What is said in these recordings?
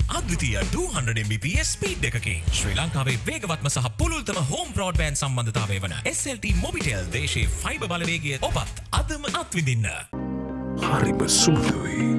අද්විතීය 200 Mbps speed එකකින් ශ්‍රී ලංකාවේ වේගවත්ම සහ පුළුල්තම හෝම් බ්‍රෝඩ්බෑන්ඩ් සම්බන්ධතාවය වන SLT මොබිටෙල් දේශීය ෆයිබර් බලවේගය ඔබත් අදම අත්විඳින්න. හරිම සුළුයි.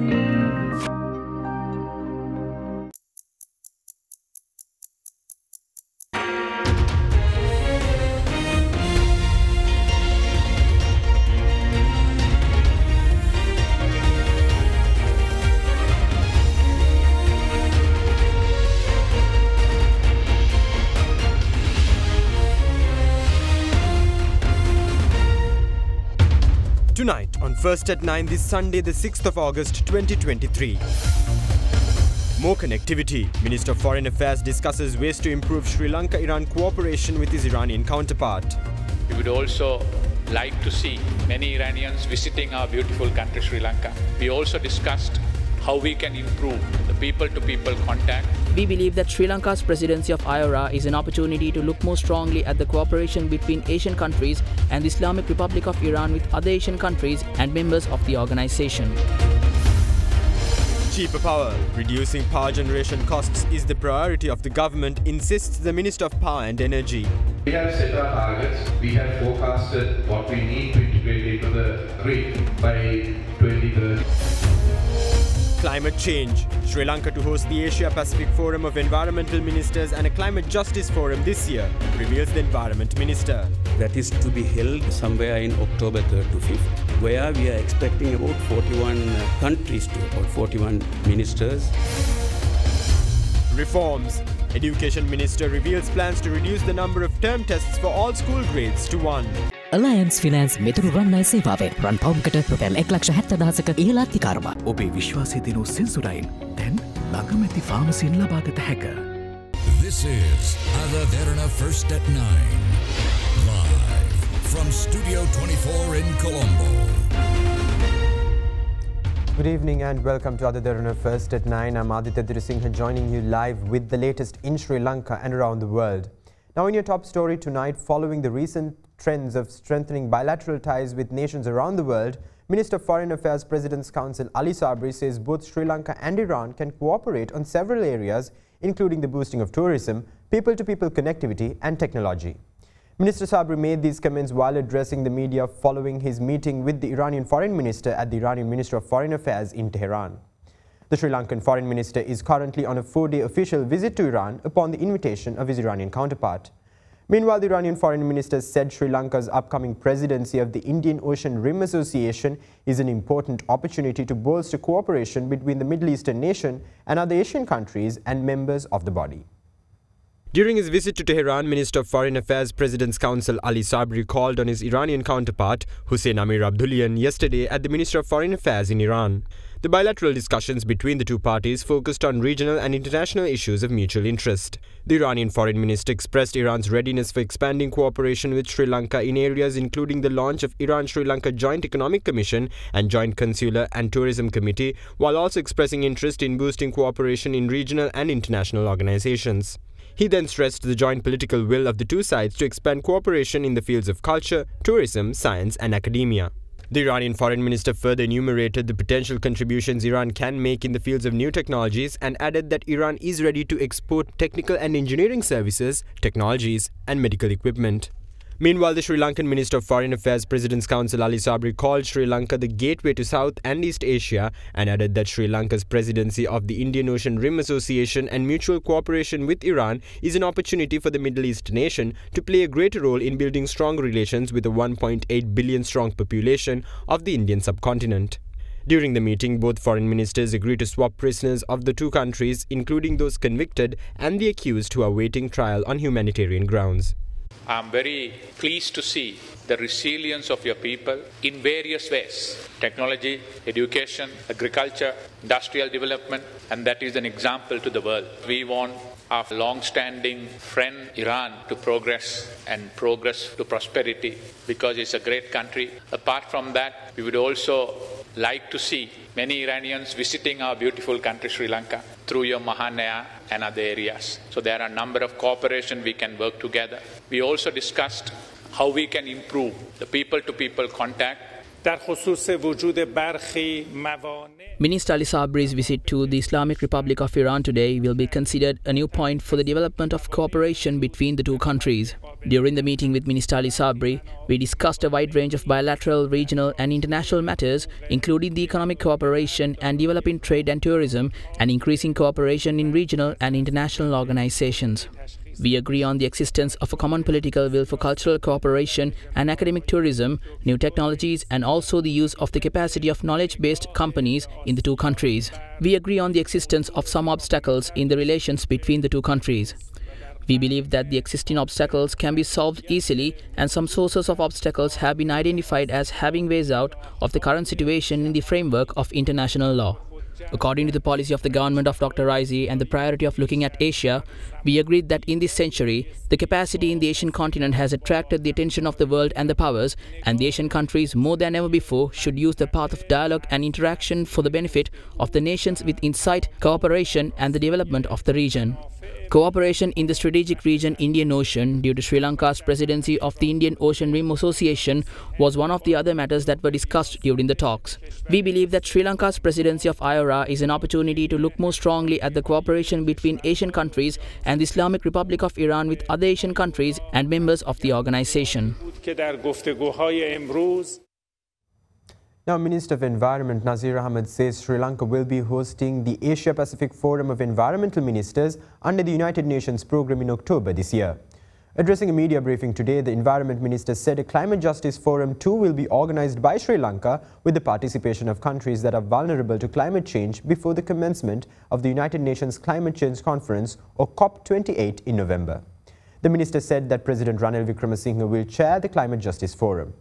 Tonight on First at 9 this Sunday the 6th of August 2023. More connectivity. Minister of Foreign Affairs discusses ways to improve Sri Lanka-Iran cooperation with his Iranian counterpart. We would also like to see many Iranians visiting our beautiful country Sri Lanka. We also discussed how we can improve the people-to-people contact. We believe that Sri Lanka's presidency of IORA is an opportunity to look more strongly at the cooperation between Asian countries and the Islamic Republic of Iran with other Asian countries and members of the organization. Cheaper power. Reducing power generation costs is the priority of the government, insists the Minister of Power and Energy. We have set our targets. We have forecasted what we need to integrate into the grid by 2030. Climate change. Sri Lanka to host the Asia-Pacific Forum of Environmental Ministers and a Climate Justice Forum this year, reveals the Environment Minister. That is to be held somewhere in October 3rd to 5th, where we are expecting about 41 countries to about 41 ministers. Reforms. Education Minister reveals plans to reduce the number of term tests for all school grades to 1. Alliance Finance මෙතුරු රන්නයි සේවාවෙන් රන් පවුම්කට රුපියල් 1,70,000ක ඉහළ අධිකාරම. ඔබේ විශ්වාසය දිනු සෙන්සුරයින් දැන් ළඟම ඇති ෆාමසියෙන් ලබාගත හැක. This is AdaDerana First at 9. Live from Studio 24 in Colombo. Good evening and welcome to AdaDerana First at 9. I'm Aditya Dirasinghe joining you live with the latest in Sri Lanka and around the world. Now in your top story tonight, following the recent trends of strengthening bilateral ties with nations around the world, Minister of Foreign Affairs President's Council Ali Sabri says both Sri Lanka and Iran can cooperate on several areas, including the boosting of tourism, people-to-people connectivity and technology. Minister Sabri made these comments while addressing the media following his meeting with the Iranian Foreign Minister at the Iranian Ministry of Foreign Affairs in Tehran. The Sri Lankan Foreign Minister is currently on a 4-day official visit to Iran upon the invitation of his Iranian counterpart. Meanwhile, the Iranian Foreign Minister said Sri Lanka's upcoming presidency of the Indian Ocean Rim Association is an important opportunity to bolster cooperation between the Middle Eastern nation and other Asian countries and members of the body. During his visit to Tehran, Minister of Foreign Affairs President's Council Ali Sabri called on his Iranian counterpart Hussein Amir Abdullahian yesterday at the Ministry of Foreign Affairs in Iran. The bilateral discussions between the two parties focused on regional and international issues of mutual interest. The Iranian Foreign Minister expressed Iran's readiness for expanding cooperation with Sri Lanka in areas including the launch of Iran-Sri Lanka Joint Economic Commission and Joint Consular and Tourism Committee, while also expressing interest in boosting cooperation in regional and international organizations. He then stressed the joint political will of the two sides to expand cooperation in the fields of culture, tourism, science and academia. The Iranian Foreign Minister further enumerated the potential contributions Iran can make in the fields of new technologies and added that Iran is ready to export technical and engineering services, technologies and medical equipment. Meanwhile, the Sri Lankan Minister of Foreign Affairs President's Council Ali Sabri called Sri Lanka the gateway to South and East Asia and added that Sri Lanka's presidency of the Indian Ocean Rim Association and mutual cooperation with Iran is an opportunity for the Middle East nation to play a greater role in building strong relations with a 1.8 billion strong population of the Indian subcontinent. During the meeting, both foreign ministers agreed to swap prisoners of the two countries, including those convicted and the accused who are waiting trial on humanitarian grounds. I'm very pleased to see the resilience of your people in various ways. Technology, education, agriculture, industrial development, and that is an example to the world. We want our long-standing friend Iran to progress and progress to prosperity because it's a great country. Apart from that, we would also like to see many Iranians visiting our beautiful country Sri Lanka through your Mahanaya and other areas. So there are a number of cooperation we can work together. We also discussed how we can improve the people-to-people contact, Minister Ali Sabri's visit to the Islamic Republic of Iran today will be considered a new point for the development of cooperation between the two countries. During the meeting with Minister Ali Sabri, we discussed a wide range of bilateral, regional and international matters, including the economic cooperation and developing trade and tourism and increasing cooperation in regional and international organizations. We agree on the existence of a common political will for cultural cooperation and academic tourism, new technologies and also the use of the capacity of knowledge-based companies in the two countries. We agree on the existence of some obstacles in the relations between the two countries. We believe that the existing obstacles can be solved easily and some sources of obstacles have been identified as having ways out of the current situation in the framework of international law. According to the policy of the government of Dr. Raisi and the priority of looking at Asia, we agreed that in this century, the capacity in the Asian continent has attracted the attention of the world and the powers, and the Asian countries more than ever before should use the path of dialogue and interaction for the benefit of the nations with insight, cooperation and the development of the region. Cooperation in the strategic region Indian Ocean due to Sri Lanka's presidency of the Indian Ocean Rim Association was one of the other matters that were discussed during the talks. We believe that Sri Lanka's presidency of AdaDerana is an opportunity to look more strongly at the cooperation between Asian countries and the Islamic Republic of Iran with other Asian countries and members of the organization. Now, Minister of Environment Nazir Ahmed says Sri Lanka will be hosting the Asia-Pacific Forum of Environmental Ministers under the United Nations program in October this year. Addressing a media briefing today, the Environment Minister said a Climate Justice Forum too will be organized by Sri Lanka with the participation of countries that are vulnerable to climate change before the commencement of the United Nations Climate Change Conference or COP28 in November. The minister said that President Ranil Wickremesinghe will chair the Climate Justice Forum.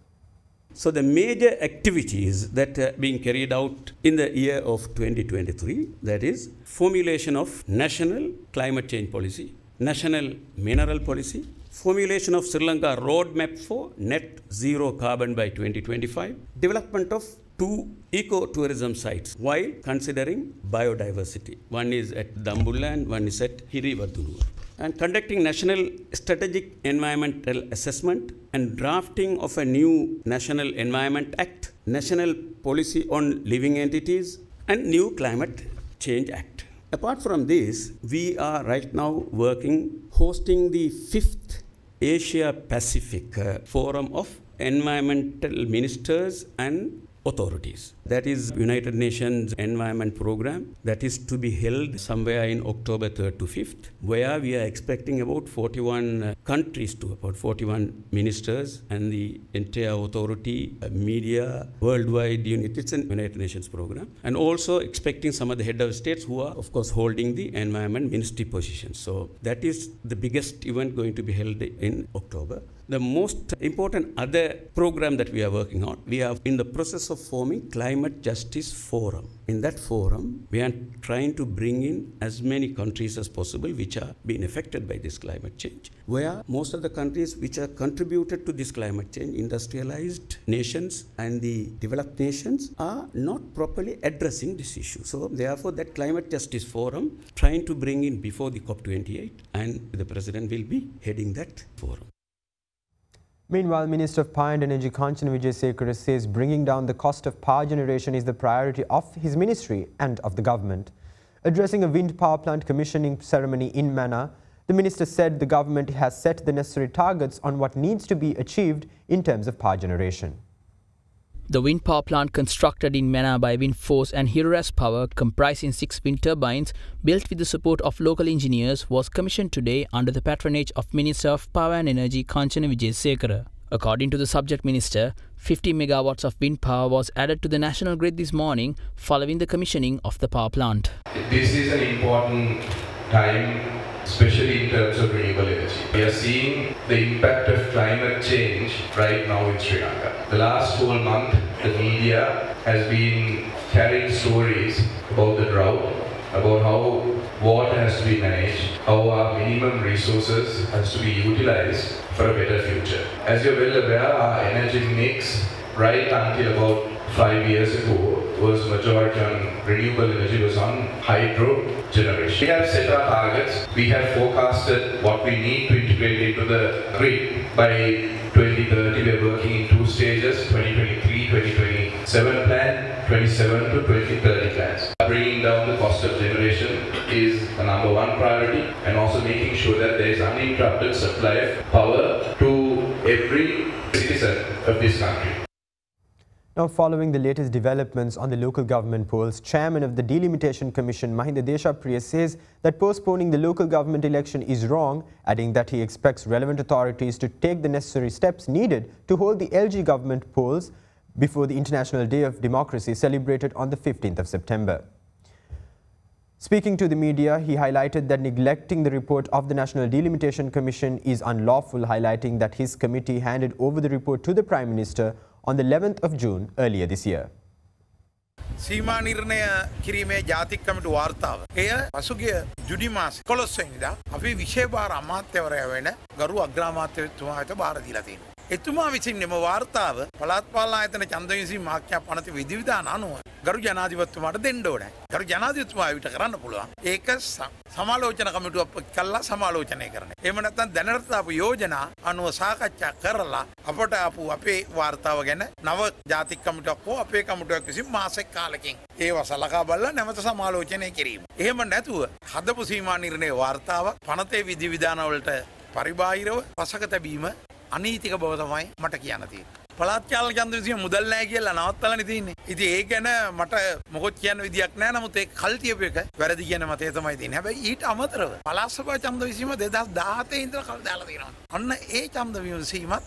So the major activities that are being carried out in the year of 2023, that is formulation of national climate change policy, national mineral policy, formulation of Sri Lanka roadmap for net zero carbon by 2025, development of 2 eco-tourism sites while considering biodiversity. One is at Dambulla and one is at Hirivardunur. And conducting national strategic environmental assessment and drafting of a new National Environment Act, National Policy on Living Entities and new Climate Change Act. Apart from this, we are right now hosting the 5th Asia Pacific Forum of Environmental Ministers and Authorities. That is United Nations Environment Program that is to be held somewhere in October 3rd to 5th, where we are expecting about 41 countries to about 41 ministers and the entire authority, media, worldwide unit. It's an United Nations program. And also expecting some of the head of states who are, of course, holding the environment ministry positions. So that is the biggest event going to be held in October. The most important other program that we are working on, we are in the process of forming Climate Justice Forum. In that forum, we are trying to bring in as many countries as possible which are being affected by this climate change, where most of the countries which are contributed to this climate change, industrialized nations and the developed nations, are not properly addressing this issue. So therefore, that Climate Justice Forum trying to bring in before the COP28, and the President will be heading that forum. Meanwhile, Minister of Power and Energy Kanchana Wijesekara says bringing down the cost of power generation is the priority of his ministry and of the government. Addressing a wind power plant commissioning ceremony in Mannar, the minister said the government has set the necessary targets on what needs to be achieved in terms of power generation. The wind power plant constructed in Mannar by Windforce and Hiras Power, comprising 6 wind turbines built with the support of local engineers, was commissioned today under the patronage of Minister of Power and Energy Kanchana Wijesekara. According to the subject minister, 50 megawatts of wind power was added to the national grid this morning following the commissioning of the power plant. This is an important time, especially in terms of renewable energy. We are seeing the impact of climate change right now in Sri Lanka. The last whole month, the media has been carrying stories about the drought, about how water has to be managed, how our minimum resources has to be utilized for a better future. As you're well aware, our energy mix right until about 5 years ago was majority on renewable energy, was on hydro generation. We have set our targets. We have forecasted what we need to integrate into the grid. By 2030, we are working in 2 stages, 2023 2027 plan, 27 to 2030 plans. Bringing down the cost of generation is the number one priority, and also making sure that there is uninterrupted supply of power to every citizen of this country. Now, following the latest developments on the local government polls, Chairman of the Delimitation Commission, Mahinda Deshapriya, says that postponing the local government election is wrong, adding that he expects relevant authorities to take the necessary steps needed to hold the LG government polls before the International Day of Democracy celebrated on the 15th of September. Speaking to the media, he highlighted that neglecting the report of the National Delimitation Commission is unlawful, highlighting that his committee handed over the report to the Prime Minister on the 11th of June earlier this year. සීමා නිර්ණය කිරීමේ ජාතික කමිටු වාර්තාව. එය පසුගිය ජුනි මාසේ 11 වෙනිදා අපි විශේෂ අමාත්‍යවරයා වෙන ගරු අග්‍රාමාත්‍යතුමා වෙත බාර දීලා තියෙනවා. එතුමා විසින් මෙම වාර්තාව පළාත් පාලන ආයතන ඡන්ද විසීම මාක්‍යා පනත විධිවිධාන අනුව ගරු ජනාධිපතිතුමාට දෙන්න ඕනේ. ගරු ජනාධිපතිතුමා විතර කරන්න පුළුවන්. ඒක සමාලෝචන කමිටුවක් කළා සමාලෝචනය කරන්න. එහෙම නැත්නම් දැනට ආපු යෝජනා අනුව සාකච්ඡා කරලා අපට ආපු අපේ වාර්තාව ගැන නව ජාතික කමිටුවක් හෝ අපේ කමිටුවක් විසින් මාසෙක කාලෙකින් ඒව සලකා බලලා නැවත සමාලෝචනය කිරීම. එහෙම නැතුව හදපු සීමා නිර්ණය වාර්තාව පනතේ විධිවිධාන වලට පරිබාහිරව පසක තැබීම අනීතික බව තමයි මට කියන්න තියෙන්නේ. පළාත් පාලන ඡන්ද විසීම මුදල් නැහැ කියලා නවත්තලානේ තියෙන්නේ. ඉතින් ඒක ගැන මට මොකොත් කියන්න විදියක් නැහැ. නමුත් ඒක කල්තියප එක වැරදි කියන මතය තමයි තියෙන්නේ. හැබැයි ඊට අමතරව පළාත් සභා ඡන්ද විසීම 2017 ඉඳලා කල් දාලා තියෙනවා. අන්න ඒ ඡන්ද විසීමත්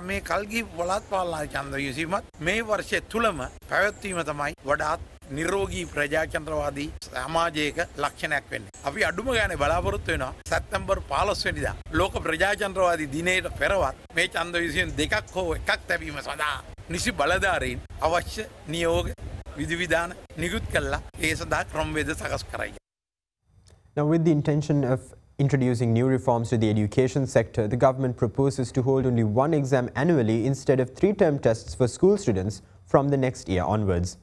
මේ කල්ගී පළාත් පාලන ඡන්ද විසීමත් මේ වර්ෂය තුලම පැවැත්වීම තමයි වඩාත් නිරෝගී ප්‍රජාතන්ත්‍රවාදී සමාජයක ලක්ෂණයක් වෙන්නේ. අපි අඩුම ගානේ බලාපොරොත්තු වෙනවා සැප්තැම්බර් 15 වෙනිදා ලෝක ප්‍රජාතන්ත්‍රවාදී දිනයට පෙරවත් මේ ඡන්ද විසීම දෙකක් හෝ එකක් තැබීම සඳහා නිසි බලධාරීන් අවශ්‍ය නියෝග විධිවිධාන නිකුත් කළා ඒ සඳහා ක්‍රමවේද සකස් කරයි. Now, with the intention of introducing new reforms to the education sector, the government proposes to hold only one exam annually instead of 3 term tests for school students from the next year onwards.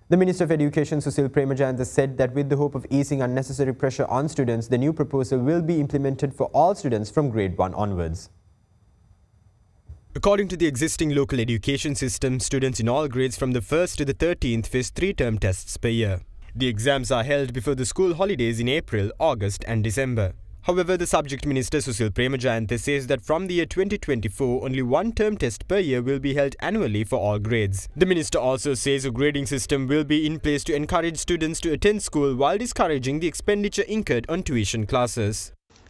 The Minister of Education, Susil Premajayantha, said that with the hope of easing unnecessary pressure on students, the new proposal will be implemented for all students from grade 1 onwards. According to the existing local education system, students in all grades from the 1st to the 13th face 3 term tests per year. The exams are held before the school holidays in April, August and December. However, the subject minister Susil Premajayantha says that from the year 2024, only one term test per year will be held annually for all grades. The minister also says a grading system will be in place to encourage students to attend school while discouraging the expenditure incurred on tuition classes.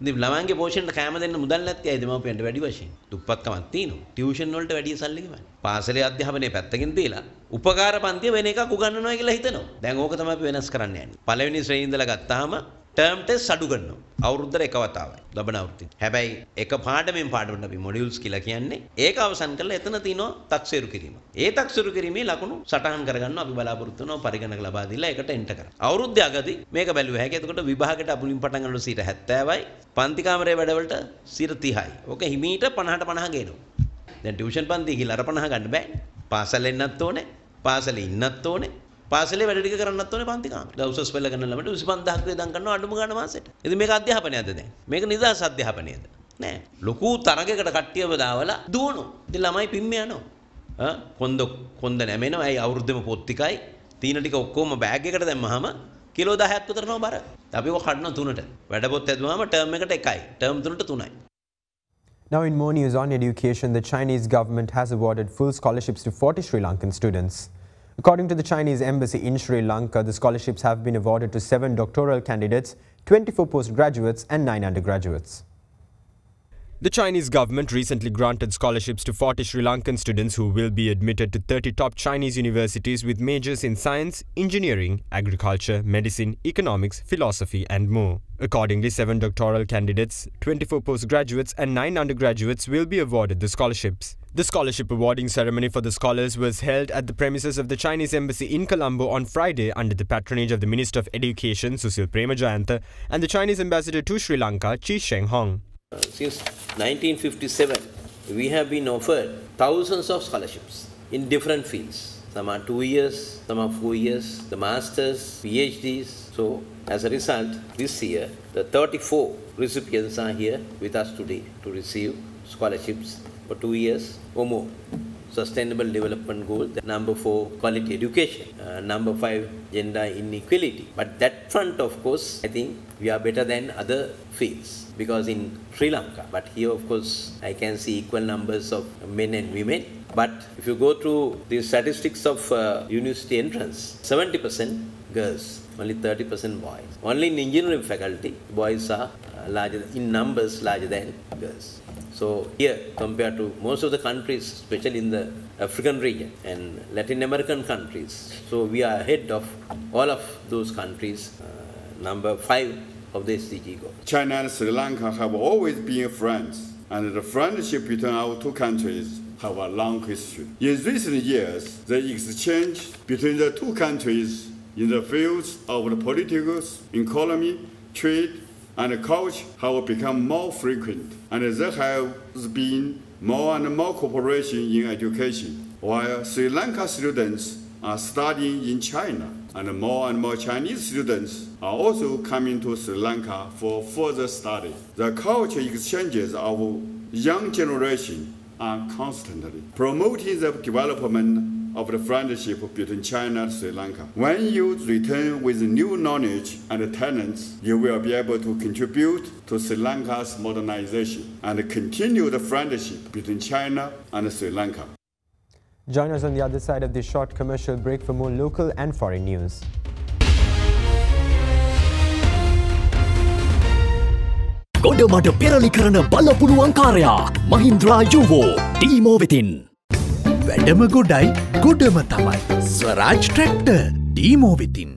ළමංගේ පෝෂණයට කැම දෙන්න මුදල් නැති අය දෙමව්පියන්ට වැඩි වශයෙන් දුප්පත්කමක් තියෙනවා. Tuition වලට වැඩි සල්ලි ගෙවන්නේ. පාසලේ අධ්‍යාපනයේ පැත්තකින් තියලා උපකාර පන්තිය වෙන එකක් උගන්වනවා කියලා හිතනවා. දැන් ඕක තමයි අපි වෙනස් කරන්න යන්නේ. පළවෙනි ශ්‍රේණිය ඉඳලා ගත්තාම ටර්ම් ටෙස්ට් අඩු කරනවා. අවුරුද්දට එක වතාවයි. ලබන අවුරුද්දේ. හැබැයි එක පාඩමෙන් පාඩමට අපි මොඩියුල්ස් කියලා කියන්නේ ඒක අවසන් කරලා එතන තියෙනවා තක්සේරු කිරීම. ඒ තක්සේරු කිරීමේ ලකුණු සටහන් කරගන්න අපි බලාපොරොත්තු වෙනවා පරිගණක ලබා දීලා ඒකට එන්ටර් කරන්න. අවුරුද්දේ අගදී මේක බැලුවා හැකි. එතකොට විභාගයට අපුලින් පටන් ගන්නකොට 70%යි. පන්ති කාමරයේ වැඩවලට 30%යි. ඕක හිමීට 50ට 50 ගේනවා. දැන් ටියුෂන් පන්ති ගිහලා අර 50 ගන්න බෑනේ. පාසල් එන්නත් ඕනේ. පාසලේ ඉන්නත් ඕනේ. පාසලේ වැඩ ටික කරන්නත් ඕනේ පන්ති කාමරේ. දවසස් වෙල ගන්න ළමයට 25000ක් වේදම් කරනවා අඩුම ගන්න මාසෙට. ඉතින් මේක අධ්‍යාපනයක්ද දැන්? මේක නිදහස් අධ්‍යාපනයද? නෑ. ලොකු තරගයකට කට්ටියව දාවලා දුවනවා. ඉතින් ළමයි පිම්ම යනවා. කොන්ද නැමෙනවා. ඇයි අවුරුද්දෙම පොත් ටිකයි තීන ටික ඔක්කොම බෑග් එකට දැම්මහම කිලෝ 10ක් විතර නෝ බර. අපි ඔක කඩන 3ට. වැඩ පොත් ඇදුවාම ටර්ම් එකට 1යි. Term 3ට 3යි. Now, in more news on education, the Chinese government has awarded full scholarships to 40 Sri Lankan students. According to the Chinese embassy in Sri Lanka, the scholarships have been awarded to 7 doctoral candidates, 24 postgraduates and 9 undergraduates. The Chinese government recently granted scholarships to 40 Sri Lankan students who will be admitted to 30 top Chinese universities with majors in science, engineering, agriculture, medicine, economics, philosophy and more. Accordingly, 7 doctoral candidates, 24 postgraduates and 9 undergraduates will be awarded the scholarships. The scholarship awarding ceremony for the scholars was held at the premises of the Chinese embassy in Colombo on Friday under the patronage of the Minister of Education, Susil Premajayantha, and the Chinese ambassador to Sri Lanka, Chi Sheng Hong. Since 1957, we have been offered thousands of scholarships in different fields. Some are 2 years, some are 4 years, the masters, PhDs. So, as a result, this year, the 34 recipients are here with us today to receive scholarships for 2 years or more. Sustainable Development Goals. Number 4, quality education. Number 5, gender inequality. But that front, of course, I think we are better than other fields. Because in Sri Lanka, but here, of course, I can see equal numbers of men and women. But if you go through the statistics of university entrance, 70% girls, only 30% boys. Only in engineering faculty, boys are larger in numbers larger than girls. So here, compared to most of the countries, especially in the African region and Latin American countries, so we are ahead of all of those countries. Number 5 of the SDG goal. China and Sri Lanka have always been friends, and the friendship between our two countries have a long history. In recent years, the exchange between the two countries in the fields of the politics, economy, trade, and culture have become more frequent, and there has been more and more cooperation in education. While Sri Lanka students are studying in China, and more Chinese students are also coming to Sri Lanka for further study. The culture exchanges of young generation are constantly promoting the development of the friendship between China and Sri Lanka. When you return with new knowledge and talents, you will be able to contribute to Sri Lanka's modernization and continue the friendship between China and Sri Lanka. Join us on the other side of this short commercial break for more local and foreign news. ගොඩමඩ පෙරලි කරන බලපුළුවන් කාරයා මහින්ද්‍රා යුවෝ ටීමෝ වෙතින්. වැඩම ගොඩයි ගොඩම තමයි. ස්වරාජ් tractor ටීමෝ වෙතින්.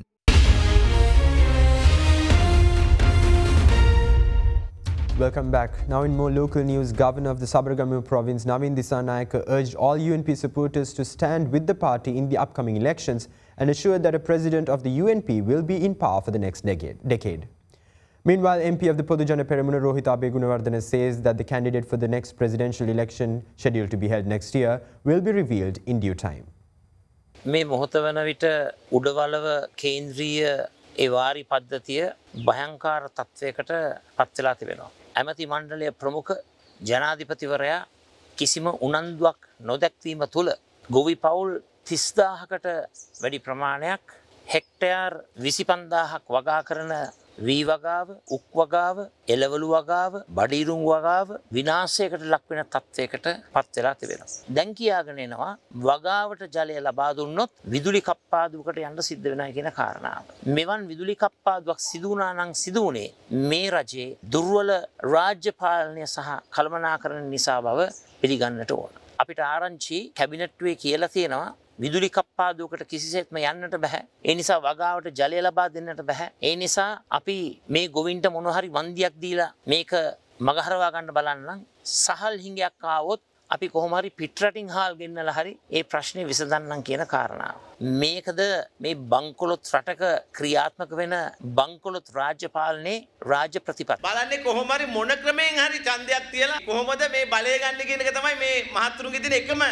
Welcome back. Now in more local news, Governor of the Sabaragamu province, Navin Disanayake, urged all UNP supporters to stand with the party in the upcoming elections and assured that a president of the UNP will be in power for the next decade. Meanwhile, MP of the Podujana Peramuna Rohit Abe Gunawardena says that the candidate for the next presidential election, scheduled to be held next year, will be revealed in due time. මේ මොහොත වන විට උඩවලව කේන්ද්‍රීය ඒ වාරි පද්ධතිය භයංකාර තත්වයකට පත් වෙලා තිබෙනවා. ඇමති මණ්ඩලයේ ප්‍රමුඛ ජනාධිපතිවරයා කිසිම උනන්දුවක් නොදැක්වීම තුළ ගොවි පවුල් 30000කට වැඩි ප්‍රමාණයක් හෙක්ටයාර් 25000ක් වගා කරන වී වගාව, උක් වගාව, එළවලු වගාව, බඩීරුම් වගාව විනාශයකට ලක් වෙන තත්වයකට පත් වෙලා තිබෙනවා. දැන් කියාගෙන එනවා වගාවට ජලය ලබා දුන්නොත් විදුලි කප්පාදුවකට යන්න සිද්ධ වෙනවා කියන කාරණාව. මෙවන් විදුලි කප්පාදුවක් සිදු වුණා නම් සිදු වුණේ මේ රජයේ දුර්වල රාජ්‍ය පාලනය සහ කළමනාකරණ නිසා බව පිළිගන්නට ඕන. අපිට ආරංචි කැබිනට්ුවේ කියලා තියෙනවා විදුලි කප්පාදුවකට කිසිසේත්ම යන්නට බෑ. ඒ නිසා වගාවට ජලය ලබා දෙන්නට බෑ. ඒ නිසා අපි මේ ගොවින්ට මොන හරි වන්දියක් දීලා මේක මගහරවා ගන්න බලන්නම්. සහල් හිඟයක් ආවොත් අපි කොහොම හරි පිටරටින් හාල් ගෙන්නලා හරි ඒ ප්‍රශ්නේ විසඳන්නම් කියන කාරණාව. මේකද මේ බංකොලොත් රටක ක්‍රියාත්මක වෙන බංකොලොත් රාජ්‍ය පාලනයේ රාජ්‍ය ප්‍රතිපත්ති. බලන්නේ කොහොම හරි මොන ක්‍රමයෙන් හරි ඡන්දයක් තියලා කොහොමද මේ බලය ගන්න කියන එක තමයි මේ මහත්තුරුගේ තියෙන එකම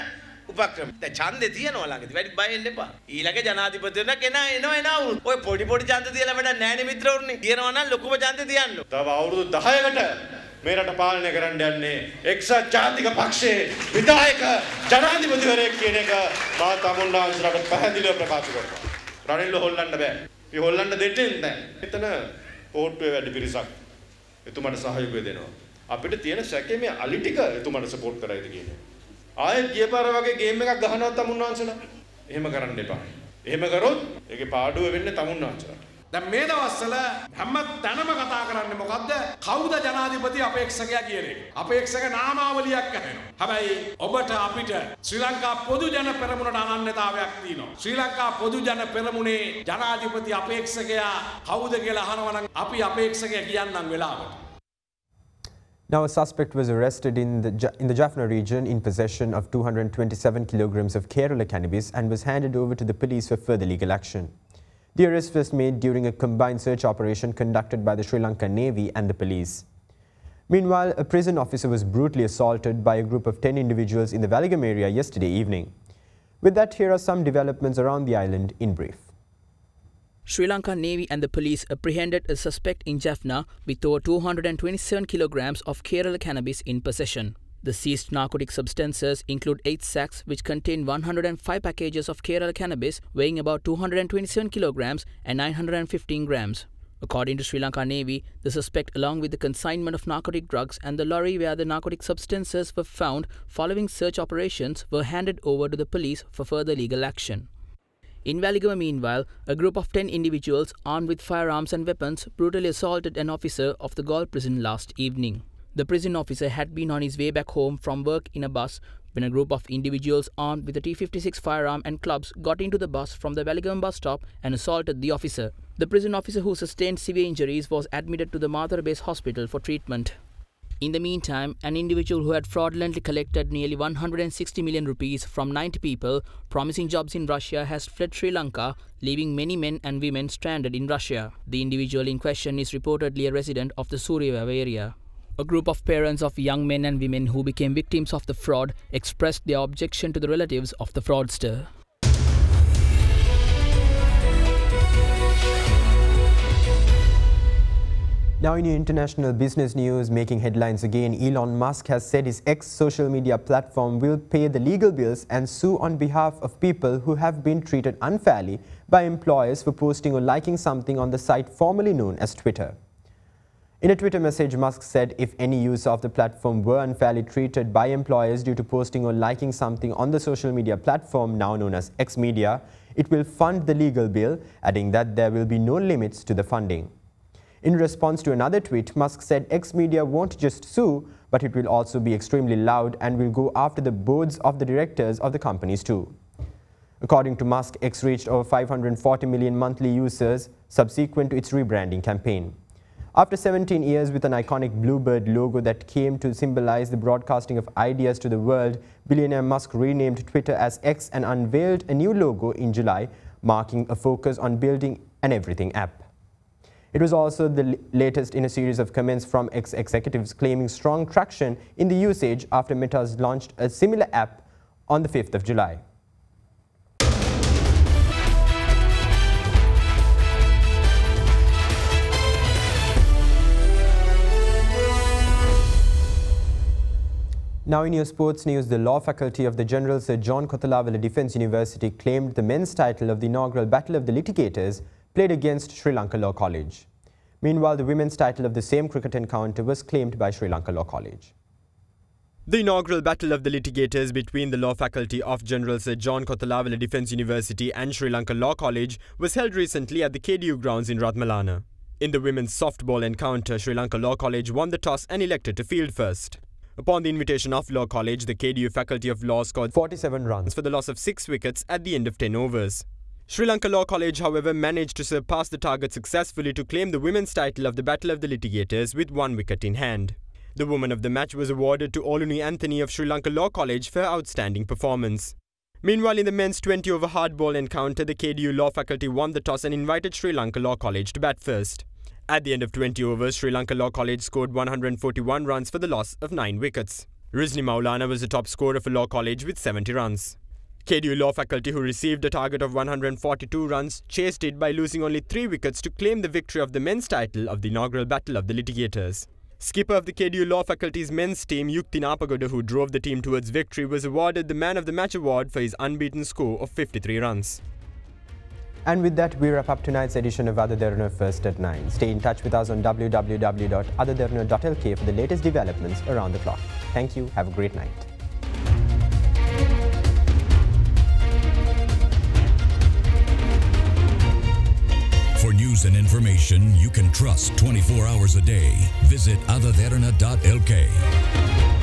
උපක්‍රම. දැන් ඡන්දේ තියනවා ළඟදී. වැඩි බය වෙන්න එපා. ඊළඟ ජනාධිපති වෙන කෙනා එනවා වුණු. ඔය පොඩි ඡන්ද තියලා වැඩක් නැහැ නේ මිත්‍රවරුනි. කියනවා නම් ලොකුම ඡන්දේ තියන්න. තව අවුරුදු 10කට මේ රට පාලනය කරන්න යන්නේ එක්සත් ජාතික පක්ෂයේ විධායක ජනාධිපතිවරයෙක් කියන එක මා තමුන්නාන්සලට පැහැදිලිව ප්‍රකාශ කරනවා. රනිල්ව හොල්ලන්න බෑ. අපි හොල්ලන්න දෙන්නේ නැහැ. එතන ඕට්ටුවේ වැඩි පිරිසක් එතුමාට සහයෝගය දෙනවා. අපිට තියෙන සැකේ මේ අලි ටික එතුමාට සපෝට් කරයිද කියන්නේ. ආයෙත් ගියපාර වගේ ගේම් එකක් ගහනවා තමුන්නාන්සලා. එහෙම කරන්න එපා. එහෙම කරොත් ඒකේ පාඩුව වෙන්නේ තමුන්නාන්සලාට. දැන් මේ දවස්වල හැම තැනම කතා කරන්නේ මොකද්ද? කවුද ජනාධිපති අපේක්ෂකයා කියන එක. අපේක්ෂක නාමාවලියක් අහනවා. හැබැයි ඔබට අපිට ශ්‍රී ලංකා පොදු ජන පෙරමුණට අනන්‍යතාවයක් තියෙනවා. ශ්‍රී ලංකා පොදු ජන පෙරමුණේ ජනාධිපති අපේක්ෂකයා කවුද කියලා අහනවා නම් අපි අපේක්ෂකයා කියන්නම් වෙලාවට. Now, a suspect was arrested in the Jaffna region in possession of 227 kilograms of Kerala cannabis and was handed over to the police for further legal action. The arrest was made during a combined search operation conducted by the Sri Lankan Navy and the police. Meanwhile, a prison officer was brutally assaulted by a group of 10 individuals in the Valigam area yesterday evening. With that, here are some developments around the island in brief. Sri Lanka Navy and the police apprehended a suspect in Jaffna with over 227 kilograms of Kerala cannabis in possession. The seized narcotic substances include 8 sacks which contain 105 packages of Kerala cannabis weighing about 227 kilograms and 915 grams. According to Sri Lanka Navy, the suspect, along with the consignment of narcotic drugs and the lorry where the narcotic substances were found following search operations, were handed over to the police for further legal action. In Waligama, meanwhile, a group of 10 individuals armed with firearms and weapons brutally assaulted an officer of the Galle prison last evening. The prison officer had been on his way back home from work in a bus when a group of individuals armed with a T-56 firearm and clubs got into the bus from the Waligama bus stop and assaulted the officer. The prison officer, who sustained severe injuries, was admitted to the Madhara Base Hospital for treatment. In the meantime, an individual who had fraudulently collected nearly 160 million rupees from 90 people promising jobs in Russia has fled Sri Lanka, leaving many men and women stranded in Russia. The individual in question is reportedly a resident of the Suryavava area. A group of parents of young men and women who became victims of the fraud expressed their objection to the relatives of the fraudster. Now in your international business news, making headlines again, Elon Musk has said his X social media platform will pay the legal bills and sue on behalf of people who have been treated unfairly by employers for posting or liking something on the site formerly known as Twitter. In a Twitter message, Musk said if any user of the platform were unfairly treated by employers due to posting or liking something on the social media platform now known as X Media, it will fund the legal bill, adding that there will be no limits to the funding. In response to another tweet, Musk said X Media won't just sue, but it will also be extremely loud and will go after the boards of the directors of the companies too. According to Musk, X reached over 540 million monthly users subsequent to its rebranding campaign. After 17 years with an iconic bluebird logo that came to symbolize the broadcasting of ideas to the world, billionaire Musk renamed Twitter as X and unveiled a new logo in July, marking a focus on building an everything app. It was also the latest in a series of comments from X executives claiming strong traction in the usage after Meta's launched a similar app on the 5th of July. Now in your sports news, the law faculty of the General Sir John Kotalawala Defence University claimed the men's title of the inaugural Battle of the Litigators played against Sri Lanka Law College. Meanwhile, the women's title of the same cricket encounter was claimed by Sri Lanka Law College. The inaugural Battle of the Litigators between the law faculty of General Sir John Kotalawala Defence University and Sri Lanka Law College was held recently at the KDU grounds in Ratmalana. In the women's softball encounter, Sri Lanka Law College won the toss and elected to field first. Upon the invitation of Law College, the KDU Faculty of Law scored 47 runs for the loss of 6 wickets at the end of 10 overs. Sri Lanka Law College, however, managed to surpass the target successfully to claim the women's title of the Battle of the Litigators with 1 wicket in hand. The woman of the match was awarded to Oluni Anthony of Sri Lanka Law College for her outstanding performance. Meanwhile, in the men's 20-over hardball encounter, the KDU Law Faculty won the toss and invited Sri Lanka Law College to bat first. At the end of 20 overs, Sri Lanka Law College scored 141 runs for the loss of 9 wickets. Rizni Maulana was the top scorer for Law College with 70 runs. KDU Law Faculty, who received a target of 142 runs, chased it by losing only 3 wickets to claim the victory of the men's title of the inaugural Battle of the Litigators. Skipper of the KDU Law Faculty's men's team, Yukti Napagoda, who drove the team towards victory, was awarded the Man of the Match award for his unbeaten score of 53 runs. And with that, we wrap up tonight's edition of AdaDerana First at 9. Stay in touch with us on www.adaderana.lk for the latest developments around the clock. Thank you. Have a great night. For news and information you can trust 24 hours a day, visit AdaDerana.lk.